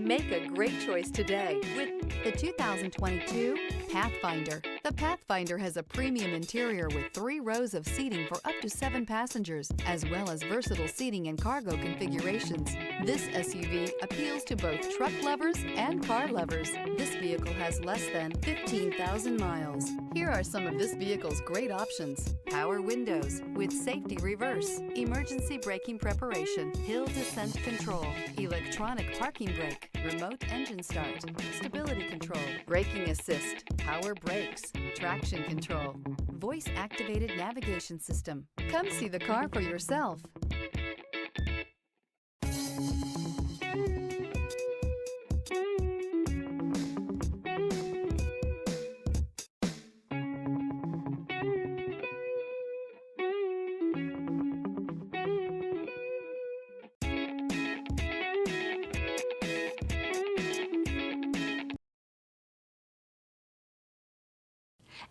Make a great choice today with the 2022 Pathfinder. The Pathfinder has a premium interior with 3 rows of seating for up to 7 passengers, as well as versatile seating and cargo configurations. This SUV appeals to both truck lovers and car lovers. This vehicle has less than 15,000 miles. Here are some of this vehicle's great options: power windows with safety reverse, emergency braking preparation, hill descent control, electronic parking brake, remote engine start, stability control, braking assist, power brakes, traction control, voice-activated navigation system. Come see the car for yourself.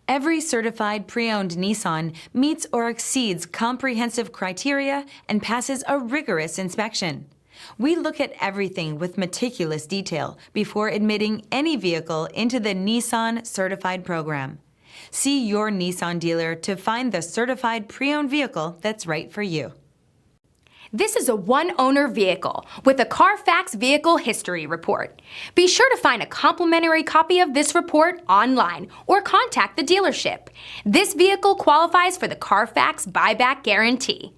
Every certified pre-owned Nissan meets or exceeds comprehensive criteria and passes a rigorous inspection. We look at everything with meticulous detail before admitting any vehicle into the Nissan Certified Program. See your Nissan dealer to find the certified pre-owned vehicle that's right for you. This is a one-owner vehicle with a Carfax Vehicle History Report. Be sure to find a complimentary copy of this report online or contact the dealership. This vehicle qualifies for the Carfax Buyback Guarantee.